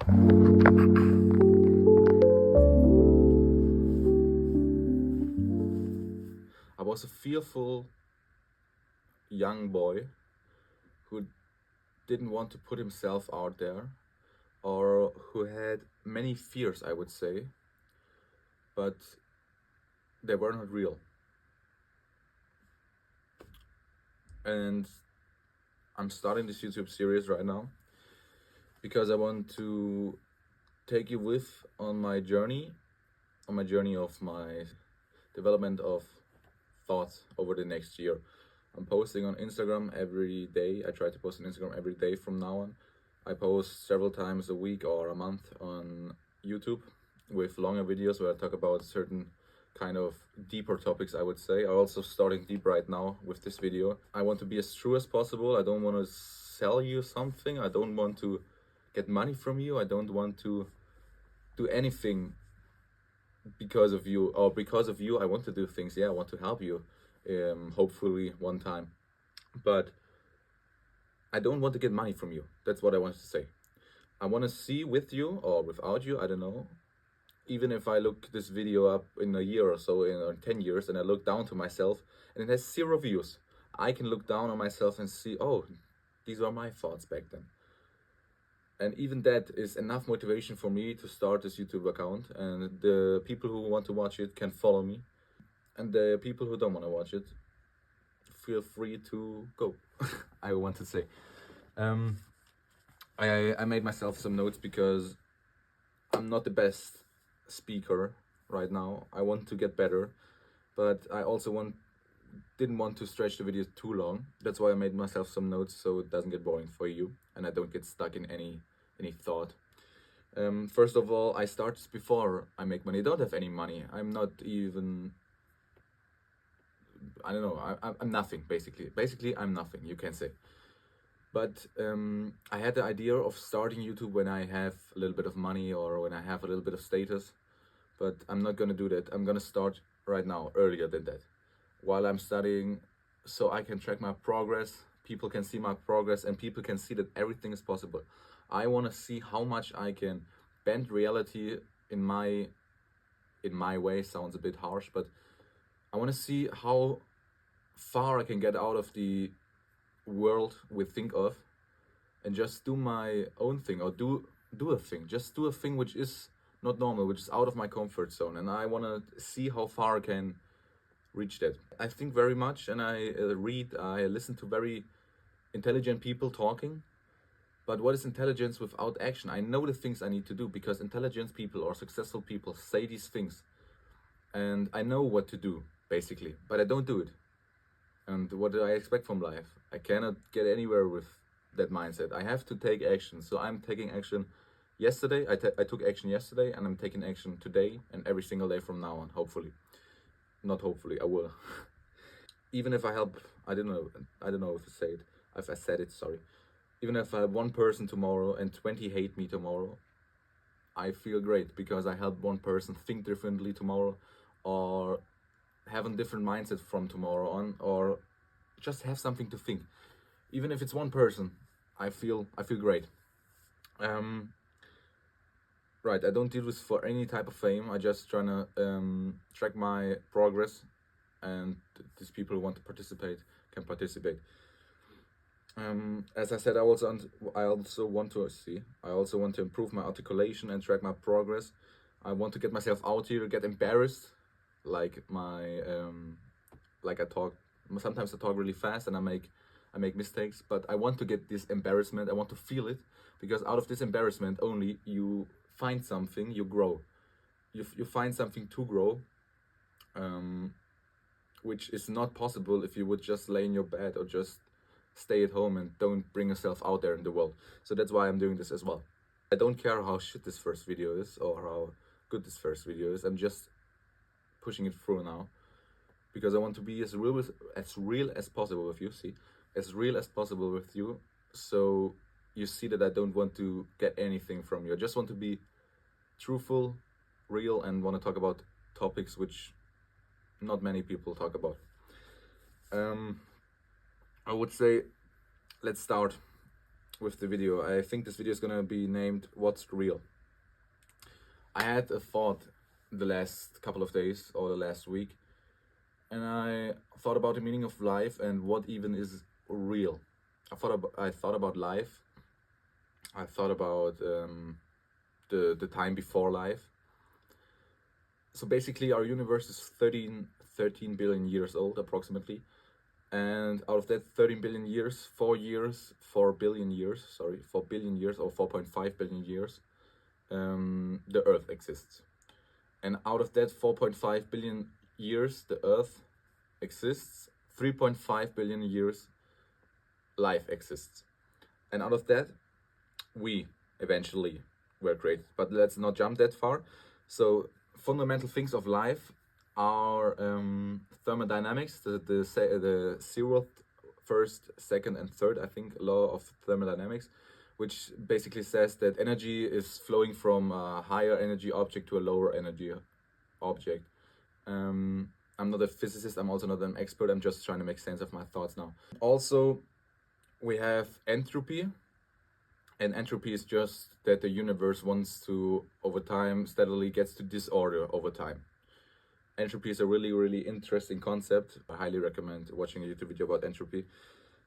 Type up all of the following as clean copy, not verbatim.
I was a fearful young boy who didn't want to put himself out there, or who had many fears, I would say, but they were not real. And I'm starting this YouTube series right now because I want to take you with on my journey, of my development of thoughts over the next year. I'm posting on Instagram every day. I try to post on Instagram every day from now on. I post several times a week or a month on YouTube with longer videos where I talk about certain kind of deeper topics, I would say. I'm also starting deep right now with this video. I want to be as true as possible. I don't want to sell you something. I don't want to get money from you. I don't want to do anything because of you, or because of you I want to do things. Yeah, I want to help you, hopefully one time, but I don't want to get money from you. That's what I wanted to say. I want to see with you or without you, I don't know. Even if I look this video up in a year or so, in 10 years, and I look down to myself and it has 0 views, I can look down on myself and see, oh, these are my thoughts back then. And even that is enough motivation for me to start this YouTube account, and the people who want to watch it can follow me, and the people who don't want to watch it, feel free to go. I want to say, I made myself some notes because I'm not the best speaker right now. I want to get better, but I also didn't want to stretch the video too long. That's why I made myself some notes, so it doesn't get boring for you and I don't get stuck in any thought. First of all, I start before I make money. I don't have any money. I'm not even, I don't know, I'm nothing, basically. Basically, I'm nothing, you can say. But I had the idea of starting YouTube when I have a little bit of money or when I have a little bit of status. But I'm not gonna do that. I'm gonna start right now, earlier than that, while I'm studying, so I can track my progress. People can see my progress and people can see that everything is possible. I want to see how much I can bend reality in my way. Sounds a bit harsh, but I want to see how far I can get out of the world we think of and just do my own thing, or do a thing. Just do a thing which is not normal, which is out of my comfort zone, and I want to see how far I can reach that. I think very much, and I listen to very intelligent people talking. But what is intelligence without action? I know the things I need to do because intelligent people or successful people say these things, and I know what to do basically, but I don't do it. And what do I expect from life? I cannot get anywhere with that mindset. I have to take action. So I'm taking action yesterday. I took action yesterday, and I'm taking action today and every single day from now on, hopefully. Not hopefully, I will. Even if I help, I don't know if to say it. If I said it, sorry. Even if I have one person tomorrow and 20 hate me tomorrow, I feel great because I helped one person think differently tomorrow, or have a different mindset from tomorrow on, or just have something to think. Even if it's one person, I feel great. Right, I don't do this for any type of fame. I just trying to track my progress, and these people who want to participate can participate. As I said, I also want to improve my articulation and track my progress. I want to get myself out here, get embarrassed, like like I talk. Sometimes I talk really fast and I make mistakes, but I want to get this embarrassment. I want to feel it, because out of this embarrassment only you find something, you grow. You find something to grow, which is not possible if you would just lay in your bed or just stay at home and don't bring yourself out there in the world. So that's why I'm doing this as well. I don't care how shit this first video is or how good this first video is. I'm just pushing it through now because I want to be as real as possible with you. As real as possible with you, so you see that I don't want to get anything from you. I just want to be truthful, real, and want to talk about topics which not many people talk about. I would say, let's start. with the video. I think this video is gonna be named "What's Real." I had a thought the last couple of days or the last week, and I thought about the meaning of life and what even is real. I thought about life. I thought about the time before life. So basically, our universe is 13 billion years old approximately, and out of that 13 billion years, 4 billion years, or 4.5 billion years, the Earth exists. And out of that 4.5 billion years the Earth exists, 3.5 billion years life exists. And out of that, we eventually were created. But let's not jump that far. So fundamental things of life are thermodynamics, the zeroth, first, second, and third, I think, law of thermodynamics, which basically says that energy is flowing from a higher energy object to a lower energy object. I'm not a physicist, I'm also not an expert, I'm just trying to make sense of my thoughts now. Also, we have entropy, and entropy is just that the universe wants to, over time, steadily gets to disorder over time. Entropy is a really, really interesting concept. I highly recommend watching a YouTube video about entropy.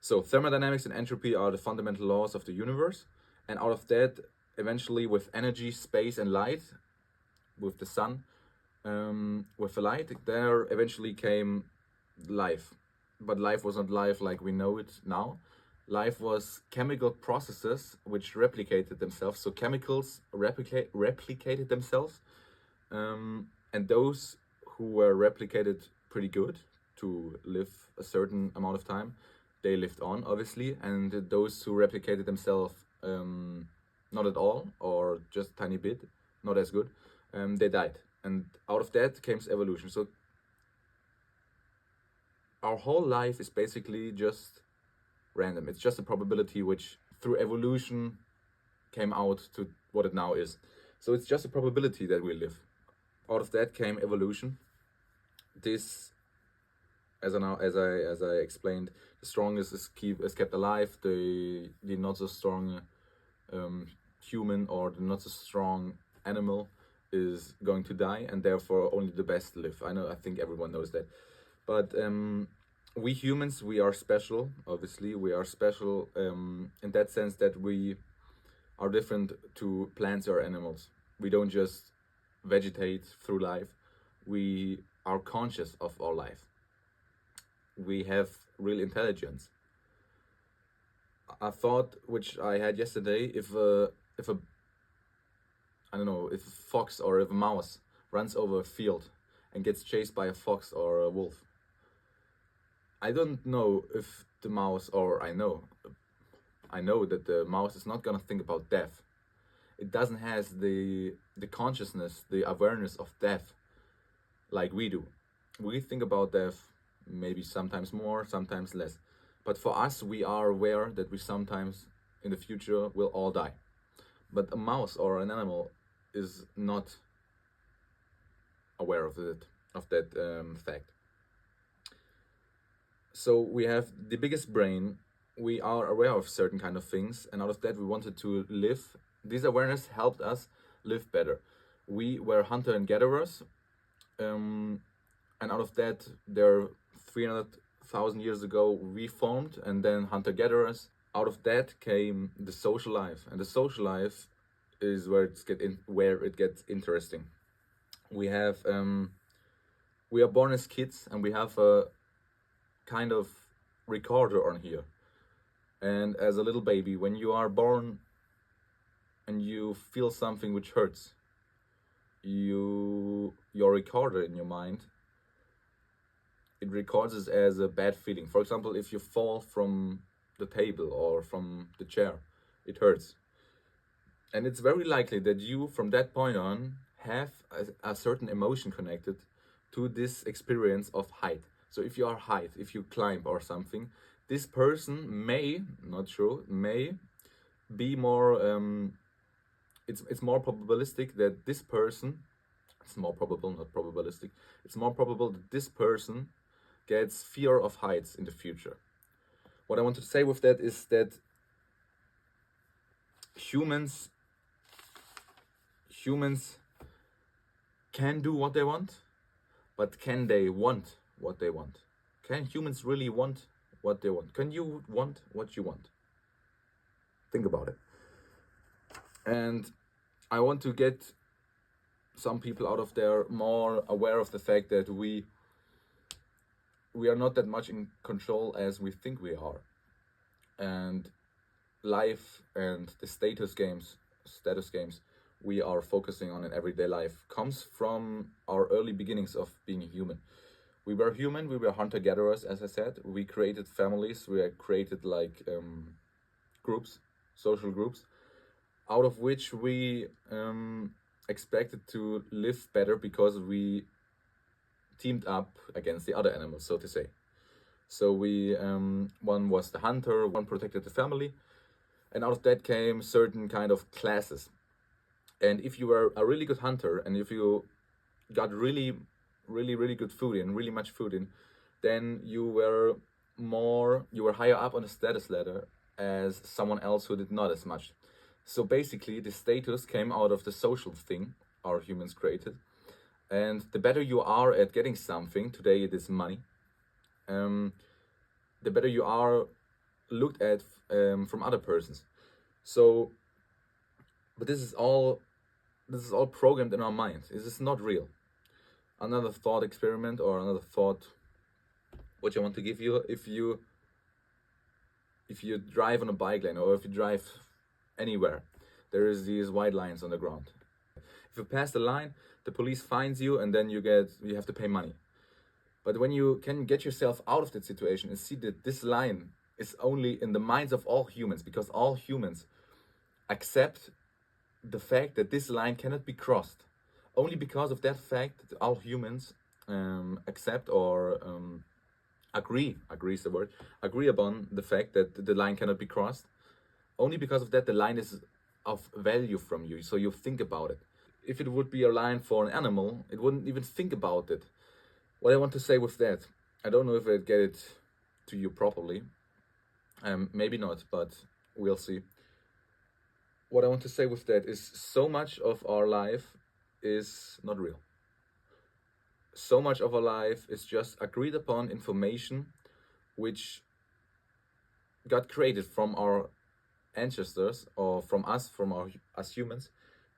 So thermodynamics and entropy are the fundamental laws of the universe. And out of that, eventually with energy, space and light, with the sun, with the light, there eventually came life. But life was not life like we know it now. Life was chemical processes which replicated themselves. So chemicals replicated themselves. And those who were replicated pretty good to live a certain amount of time, they lived on, obviously. And those who replicated themselves not at all, or just a tiny bit, not as good, they died. And out of that came evolution. So our whole life is basically just random. It's just a probability which through evolution came out to what it now is. So it's just a probability that we live. Out of that came evolution. This, as I explained, the strongest is kept alive. The not so strong human or the not so strong animal is going to die, and therefore only the best live. I think everyone knows that. But we humans, we are special. Obviously, we are special in that sense that we are different to plants or animals. We don't just vegetate through life. We are conscious of our life. We have real intelligence. A thought which I had yesterday: if a fox or if a mouse runs over a field and gets chased by a fox or a wolf, I don't know if the mouse, or I know that the mouse is not gonna think about death. It doesn't have the consciousness, the awareness of death like we do. We think about death maybe sometimes more, sometimes less. But for us, we are aware that we sometimes in the future will all die. But a mouse or an animal is not aware of that fact. So we have the biggest brain. We are aware of certain kind of things, and out of that we wanted to live. This awareness helped us live better. We were hunter and gatherers, and out of that, there 300,000 years ago we formed, and then hunter gatherers. Out of that came the social life, and the social life is where it gets interesting. We are born as kids, and we have a kind of recorder on here. And as a little baby, when you are born and you feel something which hurts, your recorder in your mind, it records it as a bad feeling. For example, if you fall from the table or from the chair, it hurts. And it's very likely that you, from that point on, have a certain emotion connected to this experience of height. So if you climb or something, this person may, not sure, may be more, it's more probabilistic that this person, it's more probable, not probabilistic, it's more probable that this person gets fear of heights in the future. What I want to say with that is that humans humans can do what they want, but can they want what they want? Can humans really want what they want? Can you want what you want? Think about it. And I want to get some people out of there more aware of the fact that we are not that much in control as we think we are. And life and the status games we are focusing on in everyday life comes from our early beginnings of being human. We were human, we were hunter-gatherers, as I said. We created families, we created like groups, social groups, out of which we expected to live better because we teamed up against the other animals, so to say. So we one was the hunter, one protected the family, and out of that came certain kind of classes. And if you were a really good hunter, and if you got really good food in, really much food in, then you were higher up on the status ladder as someone else who did not as much. So basically the status came out of the social thing our humans created. And the better you are at getting something, today it is money, the better you are looked at from other persons. So, but this is all programmed in our mind. This is not real. Another thought experiment, or another thought which I want to give you: if you drive on a bike lane, or if you drive anywhere, there is these white lines on the ground. If you pass the line, the police finds you, and then you have to pay money. But when you can get yourself out of that situation and see that this line is only in the minds of all humans, because all humans accept the fact that this line cannot be crossed. Only because of that fact, all humans accept or agree upon the fact that the line cannot be crossed. Only because of that, the line is of value from you, so you think about it. If it would be a line for an animal, it wouldn't even think about it. What I want to say with that, I don't know if I get it to you properly. Maybe not, but we'll see. What I want to say with that is, so much of our life is not real. So much of our life is just agreed upon information which got created from our ancestors, or from us, as humans,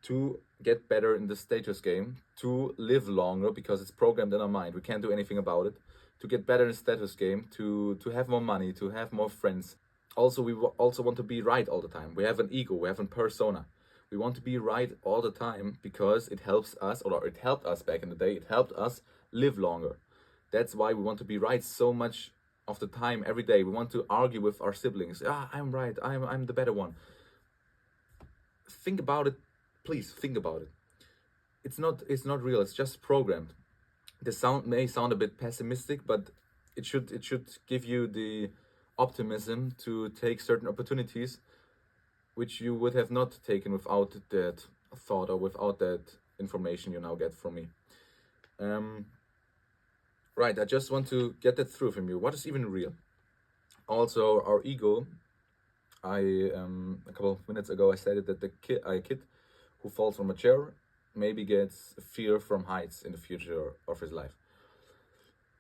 to get better in the status game, to live longer because it's programmed in our mind. We can't do anything about it. To get better in the status game, to have more money, to have more friends. Also, we also want to be right all the time. We have an ego, we have a persona. We want to be right all the time because it helps us, or it helped us back in the day, it helped us live longer. That's why we want to be right so much of the time, every day. We want to argue with our siblings. I'm right, I'm the better one. Think about it, please think about it. It's not real, it's just programmed. The sound may sound a bit pessimistic, but it should give you the optimism to take certain opportunities which you would have not taken without that thought, or without that information you now get from me. Right, I just want to get that through from you. What is even real? Also, our ego. A couple of minutes ago I stated that a kid who falls from a chair maybe gets fear from heights in the future of his life.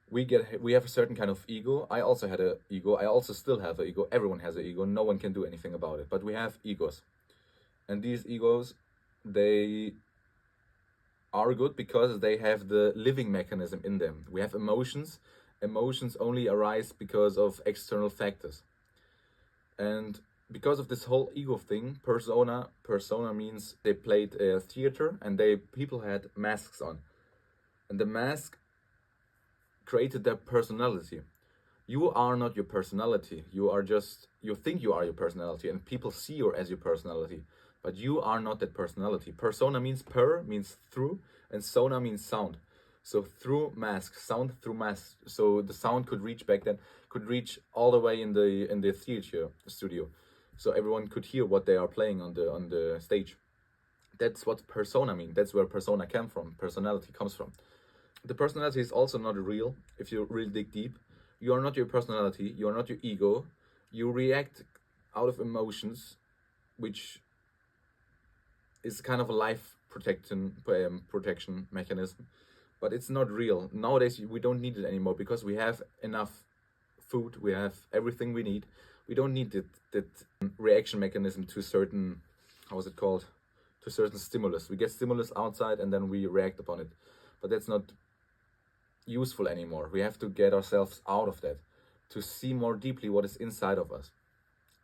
We have a certain kind of ego. I also had an ego. I also still have an ego. Everyone has an ego. No one can do anything about it. But we have egos. And these egos, they are good because they have the living mechanism in them. We have emotions. Emotions only arise because of external factors. And because of this whole ego thing, persona means they played a theater, and people had masks on. And the mask created their personality. You are not your personality. You think you are your personality, and people see you as your personality, but you are not that personality. Persona means means through, and sona means sound. So through mask, sound through mask. So the sound could reach all the way in the theater studio. So everyone could hear what they are playing on the stage. That's what persona means. That's where persona came from. Personality comes from. The personality is also not real. If you really dig deep, you are not your personality. You are not your ego. You react out of emotions, which is kind of a life protection mechanism, but it's not real. Nowadays we don't need it anymore because we have enough food, we have everything we need. We don't need that reaction mechanism to certain, how is it called, to certain stimulus. We get stimulus outside and then we react upon it, but that's not useful anymore. We have to get ourselves out of that to see more deeply what is inside of us.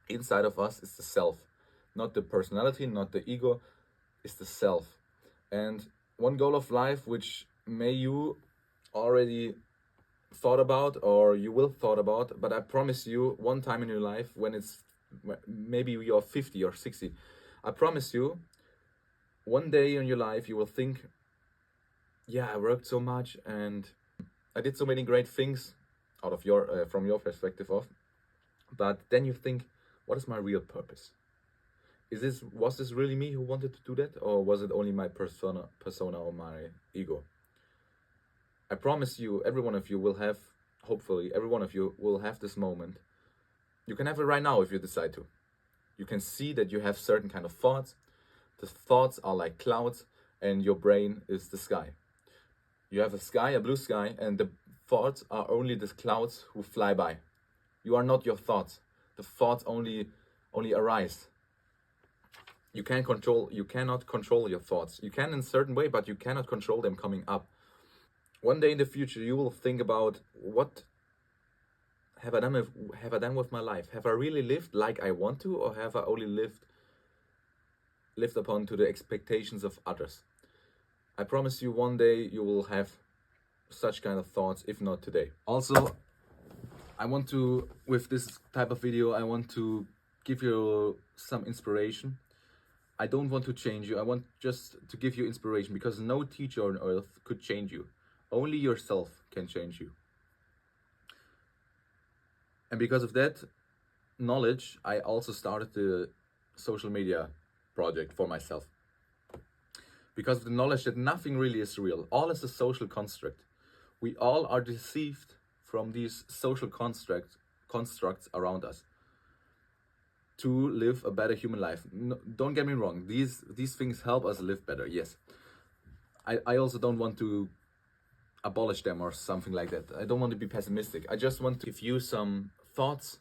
Inside of us is the self, not the personality, not the ego, is the self. And one goal of life, which may you already thought about or you will thought about, but I promise you, one time in your life, when it's maybe you're 50 or 60, I promise you, one day in your life you will think, yeah, I worked so much and I did so many great things out of your from your perspective of, but then you think, what is my real purpose? Was this really me who wanted to do that, or was it only my persona or my ego? I promise you, every one of you will have, hopefully, every one of you will have this moment. You can have it right now if you decide to. You can see that you have certain kind of thoughts. The thoughts are like clouds, and your brain is the sky. You have a sky, a blue sky, and the thoughts are only the clouds who fly by. You are not your thoughts. The thoughts only arise. You cannot control your thoughts. You can in a certain way, but you cannot control them coming up. One day in the future, you will think about, what have I done with my life? Have I really lived like I want to, or have I only lived upon to the expectations of others? I promise you, one day you will have such kind of thoughts, if not today. Also, with this type of video, I want to give you some inspiration. I don't want to change you. I want just to give you inspiration, because no teacher on earth could change you. Only yourself can change you. And because of that knowledge, I also started the social media project for myself. Because of the knowledge that nothing really is real. All is a social construct. We all are deceived from these social constructs around us to live a better human life. No, don't get me wrong, these things help us live better, yes. I also don't want to abolish them or something like that. I don't want to be pessimistic. I just want to give you some thoughts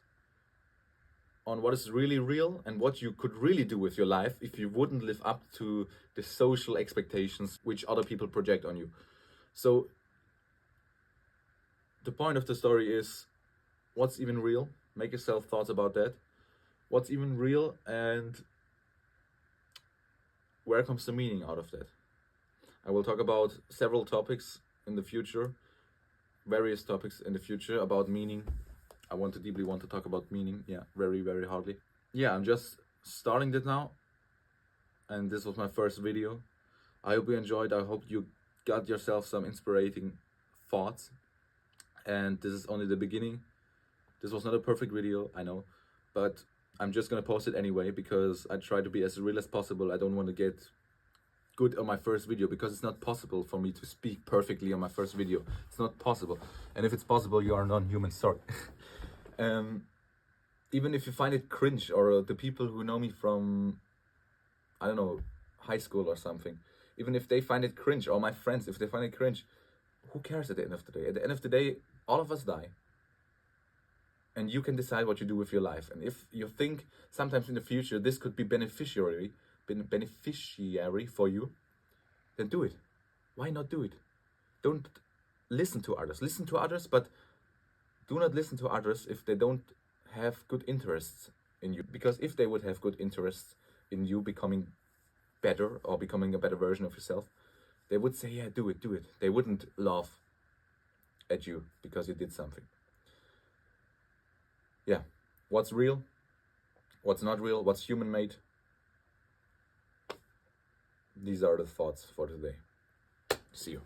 on what is really real and what you could really do with your life if you wouldn't live up to the social expectations which other people project on you. So the point of the story is, what's even real? Make yourself thoughts about that. What's even real, and where comes the meaning out of that? I will talk about several topics in the future, various topics in the future about meaning. I deeply want to talk about meaning, yeah, very, very hardly. Yeah, I'm just starting this now, and this was my first video. I hope you enjoyed. I hope you got yourself some inspiring thoughts, and this is only the beginning. This was not a perfect video, I know, but I'm just gonna post it anyway, because I try to be as real as possible. I don't want to get good on my first video, because it's not possible for me to speak perfectly on my first video. It's not possible. And if it's possible, you are non-human, sorry. Even if you find it cringe, or the people who know me from, I don't know, high school or something, even if they find it cringe, or my friends, if they find it cringe, who cares at the end of the day? At the end of the day, all of us die. And you can decide what you do with your life. And if you think sometimes in the future this could be beneficiary for you, then do it. Why not do it? Don't listen to others. Listen to others, but do not listen to others if they don't have good interests in you. Because if they would have good interests in you becoming better, or becoming a better version of yourself, they would say, yeah, do it. They wouldn't laugh at you because you did something. Yeah, what's real, what's not real, what's human made? These are the thoughts for today. See you.